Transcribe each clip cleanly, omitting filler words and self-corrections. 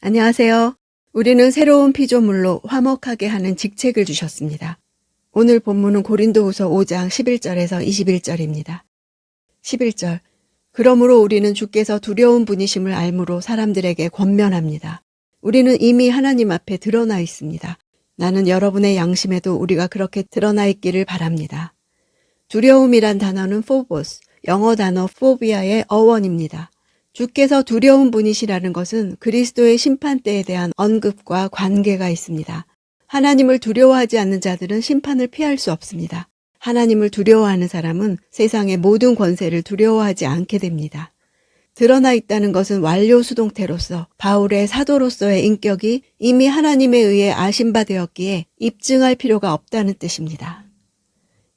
안녕하세요. 우리는 새로운 피조물로 화목하게 하는 직책을 주셨습니다. 오늘 본문은 고린도후서 5장 11절에서 21절입니다. 11절. 그러므로 우리는 주께서 두려운 분이심을 알므로 사람들에게 권면합니다. 우리는 이미 하나님 앞에 드러나 있습니다. 나는 여러분의 양심에도 우리가 그렇게 드러나 있기를 바랍니다. 두려움이란 단어는 포보스, 영어 단어 포비아의 어원입니다. 주께서 두려운 분이시라는 것은 그리스도의 심판대에 대한 언급과 관계가 있습니다. 하나님을 두려워하지 않는 자들은 심판을 피할 수 없습니다. 하나님을 두려워하는 사람은 세상의 모든 권세를 두려워하지 않게 됩니다. 드러나 있다는 것은 완료 수동태로서 바울의 사도로서의 인격이 이미 하나님에 의해 아신바되었기에 입증할 필요가 없다는 뜻입니다.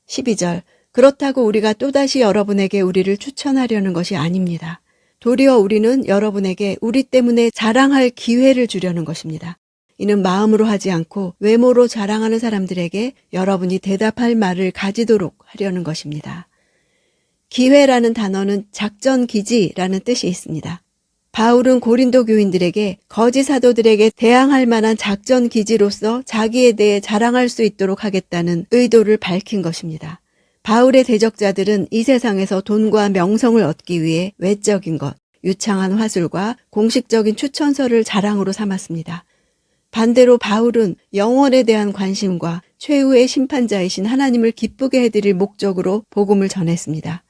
12절. 그렇다고 우리가 또다시 여러분에게 우리를 추천하려는 것이 아닙니다. 도리어 우리는 여러분에게 우리 때문에 자랑할 기회를 주려는 것입니다. 이는 마음으로 하지 않고 외모로 자랑하는 사람들에게 여러분이 대답할 말을 가지도록 하려는 것입니다. 기회라는 단어는 작전기지라는 뜻이 있습니다. 바울은 고린도 교인들에게 거짓 사도들에게 대항할 만한 작전기지로서 자기에 대해 자랑할 수 있도록 하겠다는 의도를 밝힌 것입니다. 바울의 대적자들은 이 세상에서 돈과 명성을 얻기 위해 외적인 것, 유창한 화술과 공식적인 추천서를 자랑으로 삼았습니다. 반대로 바울은 영혼에 대한 관심과 최후의 심판자이신 하나님을 기쁘게 해드릴 목적으로 복음을 전했습니다.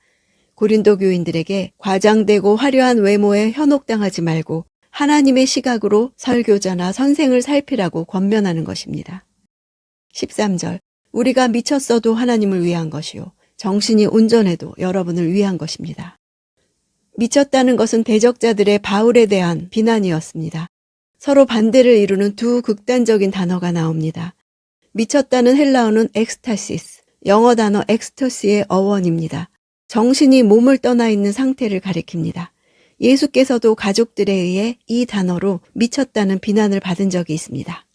고린도 교인들에게 과장되고 화려한 외모에 현혹당하지 말고 하나님의 시각으로 설교자나 선생을 살피라고 권면하는 것입니다. 13절. 우리가 미쳤어도 하나님을 위한 것이요 정신이 온전해도 여러분을 위한 것입니다. 미쳤다는 것은 대적자들의 바울에 대한 비난이었습니다. 서로 반대를 이루는 두 극단적인 단어가 나옵니다. 미쳤다는 헬라어는 엑스타시스, 영어 단어 엑스터시의 어원입니다. 정신이 몸을 떠나 있는 상태를 가리킵니다. 예수께서도 가족들에 의해 이 단어로 미쳤다는 비난을 받은 적이 있습니다.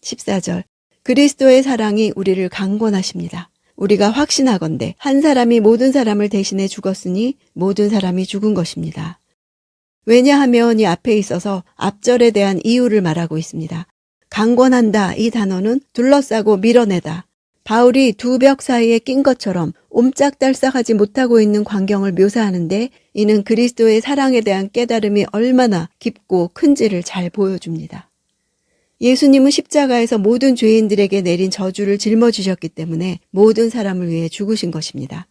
14절. 그리스도의 사랑이 우리를 강권하십니다. 우리가 확신하건대 한 사람이 모든 사람을 대신해 죽었으니 모든 사람이 죽은 것입니다. 왜냐하면 이 앞에 있어서 앞절에 대한 이유를 말하고 있습니다. 강권한다 이 단어는 둘러싸고 밀어내다. 바울이 두 벽 사이에 낀 것처럼 옴짝달싹하지 못하고 있는 광경을 묘사하는데 이는 그리스도의 사랑에 대한 깨달음이 얼마나 깊고 큰지를 잘 보여줍니다. 예수님은 십자가에서 모든 죄인들에게 내린 저주를 짊어지셨기 때문에 모든 사람을 위해 죽으신 것입니다.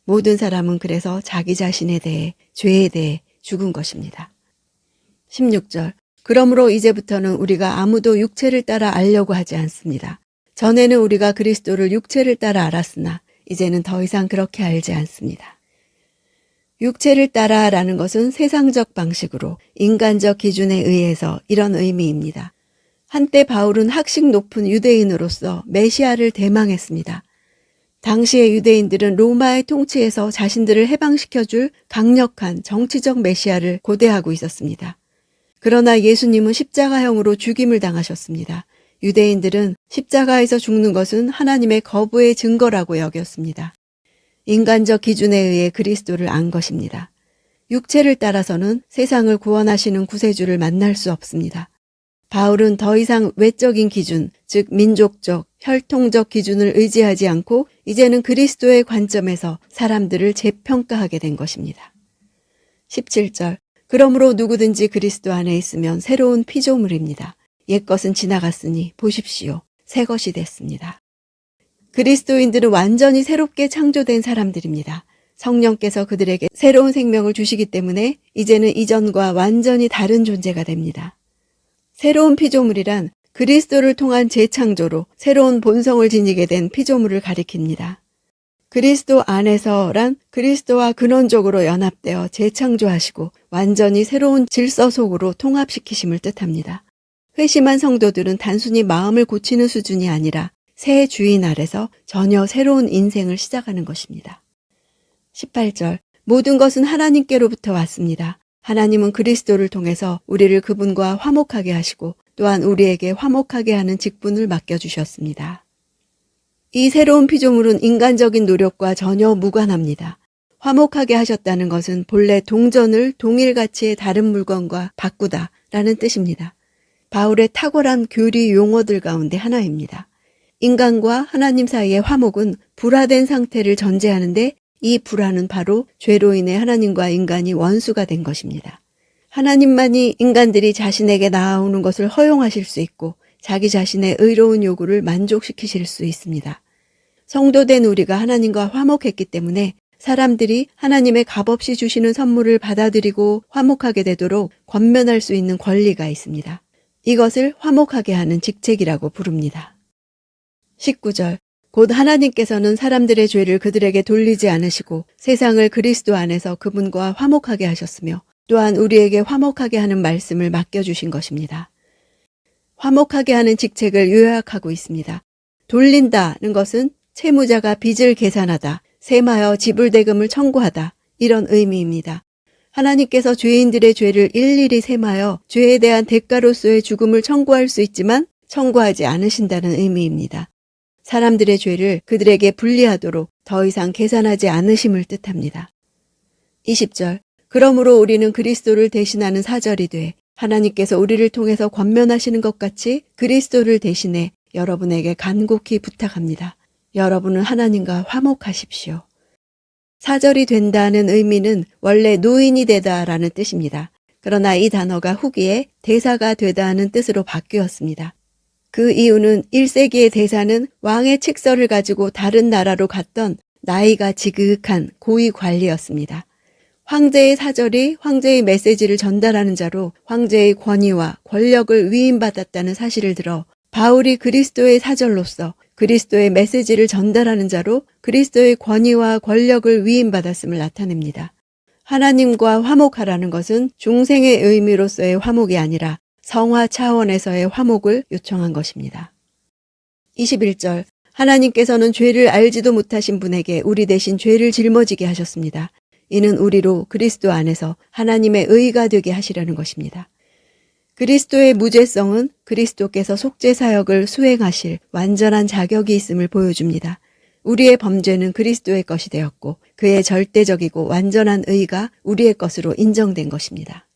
모든 사람은 그래서 자기 자신에 대해, 죄에 대해 죽은 것입니다. 16절. 그러므로 이제부터는 우리가 아무도 육체를 따라 알려고 하지 않습니다. 전에는 우리가 그리스도를 육체를 따라 알았으나 이제는 더 이상 그렇게 알지 않습니다. 육체를 따라라는 것은 세상적 방식으로 인간적 기준에 의해서 이런 의미입니다. 한때 바울은 학식 높은 유대인으로서 메시아를 대망했습니다. 당시의 유대인들은 로마의 통치에서 자신들을 해방시켜줄 강력한 정치적 메시아를 고대하고 있었습니다. 그러나 예수님은 십자가형으로 죽임을 당하셨습니다. 유대인들은 십자가에서 죽는 것은 하나님의 거부의 증거라고 여겼습니다. 인간적 기준에 의해 그리스도를 안 것입니다. 육체를 따라서는 세상을 구원하시는 구세주를 만날 수 없습니다. 바울은 더 이상 외적인 기준, 즉 민족적, 혈통적 기준을 의지하지 않고 이제는 그리스도의 관점에서 사람들을 재평가하게 된 것입니다. 17절. 그러므로 누구든지 그리스도 안에 있으면 새로운 피조물입니다. 옛것은 지나갔으니 보십시오. 새 것이 됐습니다. 그리스도인들은 완전히 새롭게 창조된 사람들입니다. 성령께서 그들에게 새로운 생명을 주시기 때문에 이제는 이전과 완전히 다른 존재가 됩니다. 새로운 피조물이란 그리스도를 통한 재창조로 새로운 본성을 지니게 된 피조물을 가리킵니다. 그리스도 안에서란 그리스도와 근원적으로 연합되어 재창조하시고 완전히 새로운 질서 속으로 통합시키심을 뜻합니다. 회심한 성도들은 단순히 마음을 고치는 수준이 아니라 새 주인 아래서 전혀 새로운 인생을 시작하는 것입니다. 18절. 모든 것은 하나님께로부터 왔습니다. 하나님은 그리스도를 통해서 우리를 그분과 화목하게 하시고 또한 우리에게 화목하게 하는 직분을 맡겨주셨습니다. 이 새로운 피조물은 인간적인 노력과 전혀 무관합니다. 화목하게 하셨다는 것은 본래 동전을 동일 가치의 다른 물건과 바꾸다 라는 뜻입니다. 바울의 탁월한 교리 용어들 가운데 하나입니다. 인간과 하나님 사이의 화목은 불화된 상태를 전제하는데 이 불화는 바로 죄로 인해 하나님과 인간이 원수가 된 것입니다. 하나님만이 인간들이 자신에게 나아오는 것을 허용하실 수 있고 자기 자신의 의로운 요구를 만족시키실 수 있습니다. 성도된 우리가 하나님과 화목했기 때문에 사람들이 하나님의 값없이 주시는 선물을 받아들이고 화목하게 되도록 권면할 수 있는 권리가 있습니다. 이것을 화목하게 하는 직책이라고 부릅니다. 19절, 곧 하나님께서는 사람들의 죄를 그들에게 돌리지 않으시고 세상을 그리스도 안에서 그분과 화목하게 하셨으며 또한 우리에게 화목하게 하는 말씀을 맡겨주신 것입니다. 화목하게 하는 직책을 요약하고 있습니다. 돌린다는 것은 채무자가 빚을 계산하다, 세마여 지불대금을 청구하다 이런 의미입니다. 하나님께서 죄인들의 죄를 일일이 세마여 죄에 대한 대가로서의 죽음을 청구할 수 있지만 청구하지 않으신다는 의미입니다. 사람들의 죄를 그들에게 분리하도록 더 이상 계산하지 않으심을 뜻합니다. 20절, 그러므로 우리는 그리스도를 대신하는 사절이 돼 하나님께서 우리를 통해서 권면하시는 것 같이 그리스도를 대신해 여러분에게 간곡히 부탁합니다. 여러분은 하나님과 화목하십시오. 사절이 된다는 의미는 원래 노인이 되다라는 뜻입니다. 그러나 이 단어가 후기에 대사가 되다는 뜻으로 바뀌었습니다. 그 이유는 1세기의 대사는 왕의 칙서를 가지고 다른 나라로 갔던 나이가 지극한 고위 관리였습니다. 황제의 사절이 황제의 메시지를 전달하는 자로 황제의 권위와 권력을 위임받았다는 사실을 들어 바울이 그리스도의 사절로서 그리스도의 메시지를 전달하는 자로 그리스도의 권위와 권력을 위임받았음을 나타냅니다. 하나님과 화목하라는 것은 중생의 의미로서의 화목이 아니라 성화 차원에서의 화목을 요청한 것입니다. 21절, 하나님께서는 죄를 알지도 못하신 분에게 우리 대신 죄를 짊어지게 하셨습니다. 이는 우리로 그리스도 안에서 하나님의 의가 되게 하시려는 것입니다. 그리스도의 무죄성은 그리스도께서 속죄 사역을 수행하실 완전한 자격이 있음을 보여줍니다. 우리의 범죄는 그리스도의 것이 되었고 그의 절대적이고 완전한 의가 우리의 것으로 인정된 것입니다.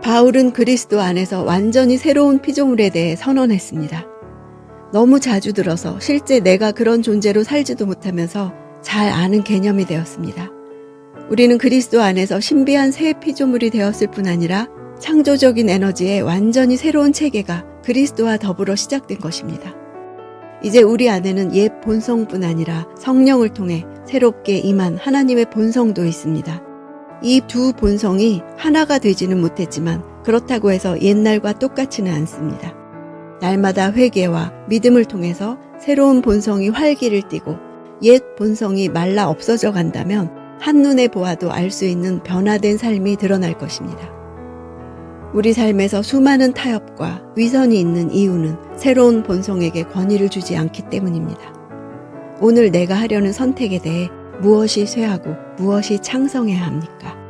바울은 그리스도 안에서 완전히 새로운 피조물에 대해 선언했습니다. 너무 자주 들어서 실제 내가 그런 존재로 살지도 못하면서 잘 아는 개념이 되었습니다. 우리는 그리스도 안에서 신비한 새 피조물이 되었을 뿐 아니라 창조적인 에너지의 완전히 새로운 체계가 그리스도와 더불어 시작된 것입니다. 이제 우리 안에는 옛 본성뿐 아니라 성령을 통해 새롭게 임한 하나님의 본성도 있습니다. 이 두 본성이 하나가 되지는 못했지만 그렇다고 해서 옛날과 똑같지는 않습니다. 날마다 회개와 믿음을 통해서 새로운 본성이 활기를 띠고 옛 본성이 말라 없어져 간다면 한눈에 보아도 알 수 있는 변화된 삶이 드러날 것입니다. 우리 삶에서 수많은 타협과 위선이 있는 이유는 새로운 본성에게 권위를 주지 않기 때문입니다. 오늘 내가 하려는 선택에 대해 무엇이 쇠하고 무엇이 창성해야 합니까?